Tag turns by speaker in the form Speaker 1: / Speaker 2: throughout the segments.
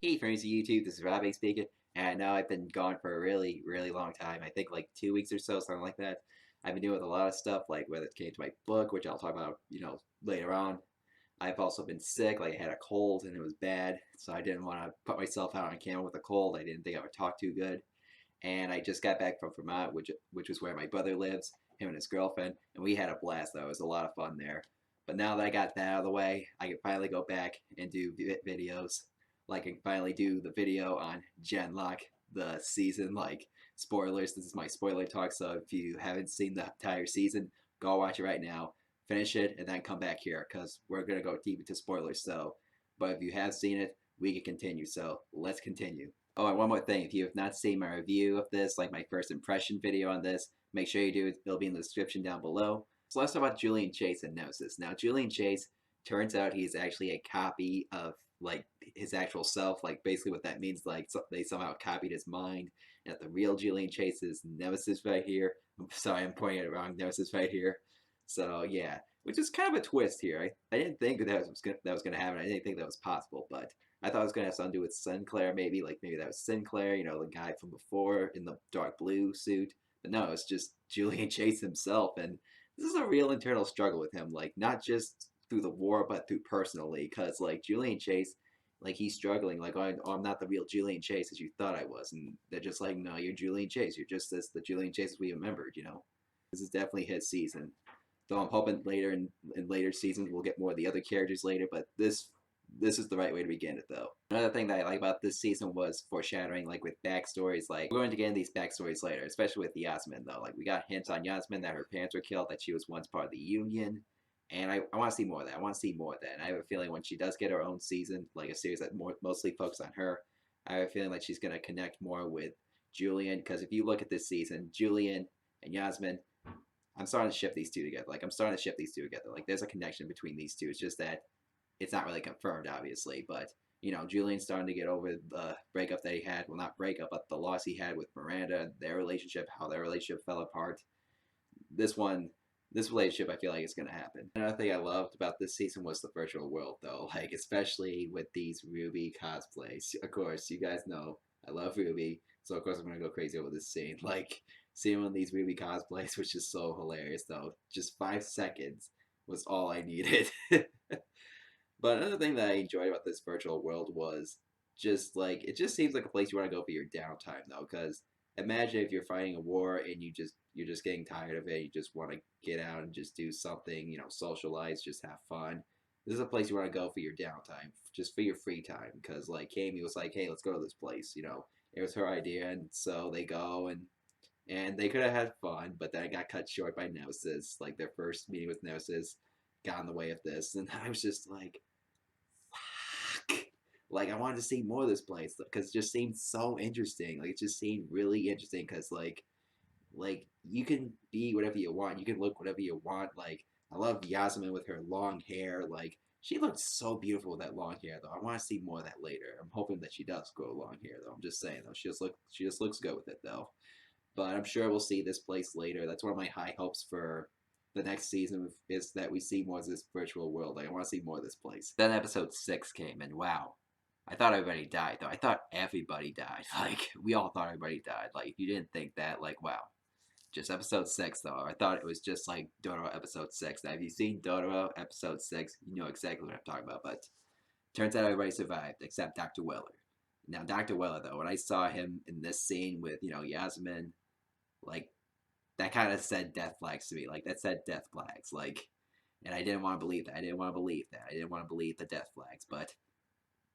Speaker 1: Hey friends of YouTube, this is Robbie speaking, and I know I've been gone for a really long time. I think like 2 weeks or so, something like that. I've been dealing with a lot of stuff, like whether it came to my book, which I'll talk about, later on. I've also been sick, like I had a cold and it was bad, so I didn't want to put myself out on camera with a cold. I didn't think I would talk too good. And I just got back from Vermont, which was where my brother lives, him and his girlfriend, and we had a blast though. It was a lot of fun there. But now that I got that out of the way, I can finally go back and do videos. Like I can finally do the video on genlock, the season. Like spoilers, this is my spoiler talk. So if you haven't seen the entire season, go watch it right now, finish it, and then come back here because we're gonna go deep into spoilers. So, but if you have seen it, we can continue. So let's continue. Oh, and one more thing. If you have not seen my review of this, like my first impression video on this, make sure you do. It'll be in the description down below. So let's talk about Julian Chase and Gnosis. Now, Julian Chase, turns out he's actually a copy of like his actual self. Like basically what that means, like they somehow copied his mind. And that the real Julian Chase is Nemesis right here. I'm sorry, I'm pointing at it wrong. Nemesis right here. So yeah, which is kind of a twist here. I didn't think that was gonna happen. I didn't think that was possible, but I thought it was gonna have something to do with Sinclair, maybe maybe that was Sinclair, the guy from before in the dark blue suit. But no, it's just Julian Chase himself, and this is a real internal struggle with him, like not just through the war, but through personally, because like Julian Chase, like he's struggling, like oh, I'm not the real Julian Chase as you thought I was, and they're just like, no, you're Julian Chase, you're just the Julian Chase we remembered. This is definitely his season. Though I'm hoping later in later seasons we'll get more of the other characters later, but this is the right way to begin it though. Another thing that I like about this season was foreshadowing, like with backstories. Like we're going to get into these backstories later, especially with Yasmin though. Like we got hints on Yasmin that her parents were killed, that she was once part of the Union, and I want to see more of that. I want to see more of that. And I have a feeling when she does get her own season, like a series that mostly focuses on her, I have a feeling like she's going to connect more with Julian. Because if you look at this season, Julian and Yasmin, I'm starting to ship these two together. Like I'm starting to ship these two together. Like there's a connection between these two. It's just that it's not really confirmed, obviously. But Julian's starting to get over the breakup that he had. Well, not breakup, but the loss he had with Miranda. Their relationship, how their relationship fell apart. This relationship, I feel like it's gonna happen. Another thing I loved about this season was the virtual world, though. Like especially with these Ruby cosplays. Of course, you guys know I love Ruby, so of course I'm gonna go crazy over this scene. Like seeing one of these Ruby cosplays, which is so hilarious though. Just 5 seconds was all I needed. But another thing that I enjoyed about this virtual world was just like it just seems like a place you want to go for your downtime though, because imagine if you're fighting a war and you're just getting tired of it, you just want to get out and just do something, socialize, just have fun. This is a place you want to go for your downtime, just for your free time, because like Kami was like, hey, let's go to this place. It was her idea, and so they go and they could have had fun, but then it got cut short by Nemesis. Like their first meeting with Nemesis got in the way of this, and I was just like, fuck. Like I wanted to see more of this place because it just seemed so interesting. Like it just seemed really interesting because like you can be whatever you want, you can look whatever you want. Like I love Yasmin with her long hair. Like she looked so beautiful with that long hair though. I want to see more of that later. I'm hoping that she does grow long hair though. I'm just saying though, she just looks good with it though. But I'm sure we'll see this place later. That's one of my high hopes for the next season is that we see more of this virtual world. Like I want to see more of this place. Then episode 6 came, and wow, I thought everybody died though. I thought everybody died. Like we all thought everybody died. Like if you didn't think that, like wow. Just episode 6 though. I thought it was just like Dotoro episode 6. Now if you've seen Dotoro episode 6, you know exactly what I'm talking about. But turns out everybody survived except Dr. Weller. Now Dr. Weller though, when I saw him in this scene with Yasmin, like that kind of said death flags to me. Like that said death flags. Like, and I didn't want to believe that. I didn't want to believe that. I didn't want to believe the death flags. But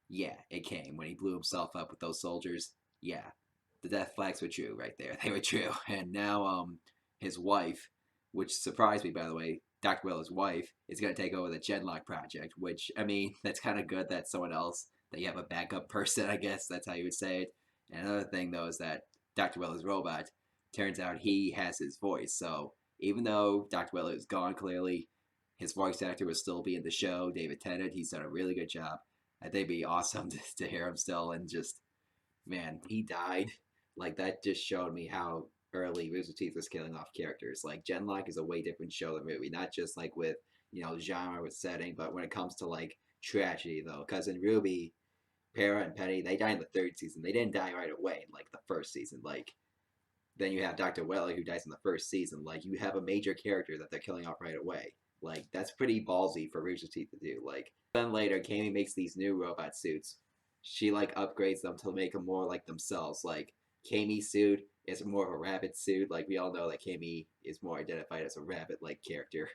Speaker 1: yeah, it came when he blew himself up with those soldiers. Yeah, the death flags were true right there. They were true. And now his wife, which surprised me by the way, Dr. Weller's wife is going to take over the Genlock project. Which I mean, that's kind of good that someone else that you have a backup person. I guess that's how you would say it. And another thing though is that Dr. Weller's robot, turns out he has his voice. So even though Dr. Weller is gone clearly, his voice actor will still be in the show. David Tennant, he's done a really good job. I think it'd be awesome to hear him still. And just, man, he died. Like that just showed me how early Rooster Teeth was killing off characters. Like Genlock is a way different show than Ruby. Not just like with, genre, with setting, but when it comes to like tragedy though. Because in Ruby, Para and Penny, they died in the third season. They didn't die right away in like the first season. Like then you have Dr. Welly who dies in the first season. Like you have a major character that they're killing off right away. Like that's pretty ballsy for Rooster Teeth to do. Like then later, Kami makes these new robot suits. She like upgrades them to make them more like themselves. Like Kami's suit is more of a rabbit suit. Like we all know that Kami is more identified as a rabbit-like character.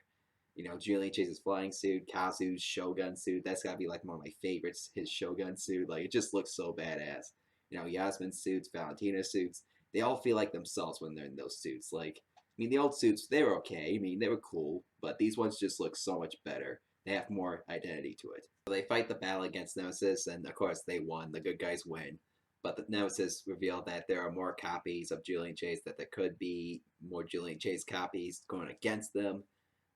Speaker 1: You know, Julian Chase's flying suit, Kazu's Shogun suit. That's gotta be like one of my favorites. His Shogun suit, like it just looks so badass. You know, Yasmin's suits, Valentina's suits. They all feel like themselves when they're in those suits. Like, I mean, the old suits they were okay. I mean, they were cool, but these ones just look so much better. They have more identity to it. So they fight the battle against Nemesis, and of course they won. The good guys win. But the Nemesis revealed that there are more copies of Julian Chase, that there could be more Julian Chase copies going against them.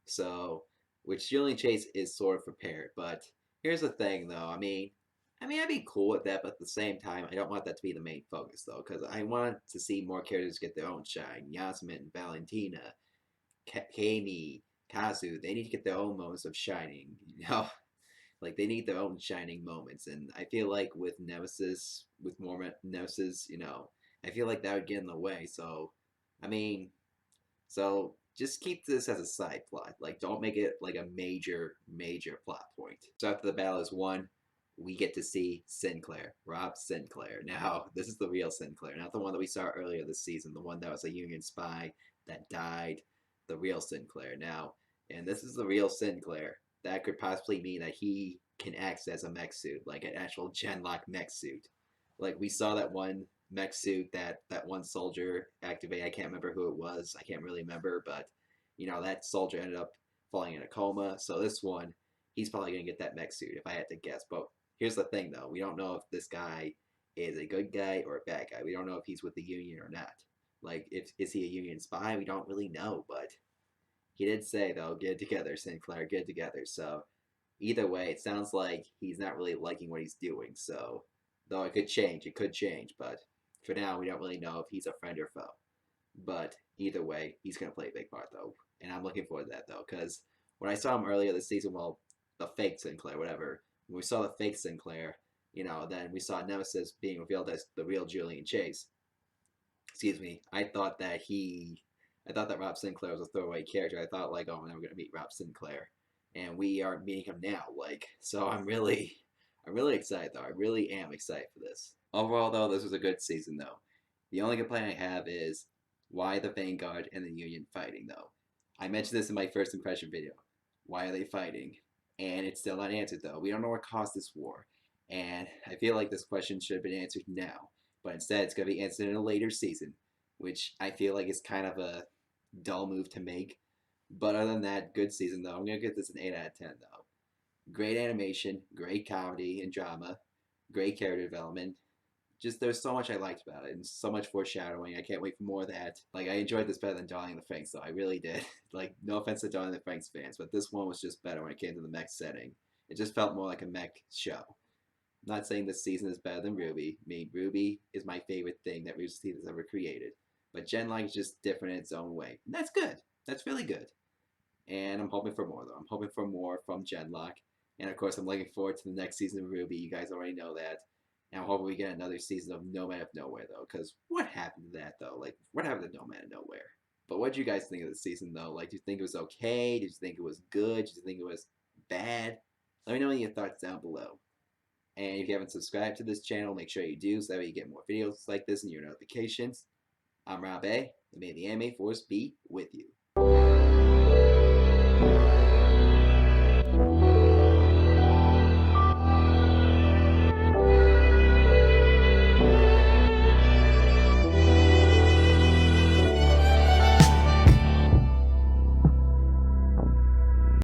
Speaker 1: So, which Julian Chase is sort of prepared. But here's the thing, though. I'd be cool with that, but at the same time, I don't want that to be the main focus, though, because I want to see more characters get their own shine. Yasmin, Valentina, Kami, Kazu, they need to get their own moments of shining, you know? Like, they need their own shining moments, and I feel like with Nemesis, with more Nemesis, you know, I feel like that would get in the way, so, I mean, so just keep this as a side plot. Like, don't make it like a major, major plot point. So after the battle is won, we get to see Sinclair, Rob Sinclair. Now, this is the real Sinclair, not the one that we saw earlier this season, the one that was a Union spy that died, the real Sinclair. Now, and this is the real Sinclair. That could possibly mean that he can act as a mech suit, like an actual genlock mech suit. Like we saw that one mech suit that one soldier activated. I can't remember who it was. I can't really remember, but you know that soldier ended up falling in a coma. So this one, he's probably gonna get that mech suit if I had to guess. But here's the thing, though: we don't know if this guy is a good guy or a bad guy. We don't know if he's with the Union or not. Like, is he a Union spy? We don't really know, but he did say, though, get it together, Sinclair, get it together. So either way, it sounds like he's not really liking what he's doing. So, though it could change, but for now, we don't really know if he's a friend or foe. But either way, he's going to play a big part, though. And I'm looking forward to that, though, because when I saw him earlier this season, well, the fake Sinclair, whatever, when we saw the fake Sinclair, you know, then we saw Nemesis being revealed as the real Julian Chase. Excuse me. I thought that Rob Sinclair was a throwaway character. I thought, like, oh, now we're going to meet Rob Sinclair. And we are meeting him now. Like, so I'm really excited, though. I really am excited for this. Overall, though, this was a good season, though. The only complaint I have is why the Vanguard and the Union fighting, though. I mentioned this in my first impression video. Why are they fighting? And it's still not answered, though. We don't know what caused this war. And I feel like this question should have been answered now. But instead, it's going to be answered in a later season, which I feel like is kind of a dull move to make. But other than that, good season, though. I'm going to give this an 8 out of 10, though. Great animation, great comedy and drama, great character development. Just, there's so much I liked about it, and so much foreshadowing. I can't wait for more of that. Like, I enjoyed this better than Darling in the Franxx, though. I really did. Like, no offense to Darling in the Franxx fans, but this one was just better when it came to the mech setting. It just felt more like a mech show. I'm not saying this season is better than RWBY. I mean, RWBY is my favorite thing that Rooster Teeth has ever created. But genlock is just different in its own way. And that's good. That's really good. And I'm hoping for more, though. I'm hoping for more from genlock. And, of course, I'm looking forward to the next season of RWBY. You guys already know that. And I'm hoping we get another season of No Man of Nowhere, though. Because what happened to that, though? Like, what happened to No Man of Nowhere? But what did you guys think of the season, though? Like, do you think it was okay? Did you think it was good? Did you think it was bad? Let me know your thoughts down below. And if you haven't subscribed to this channel, make sure you do, so that way you get more videos like this in your notifications. I'm Rob A, and may the anime force be with you.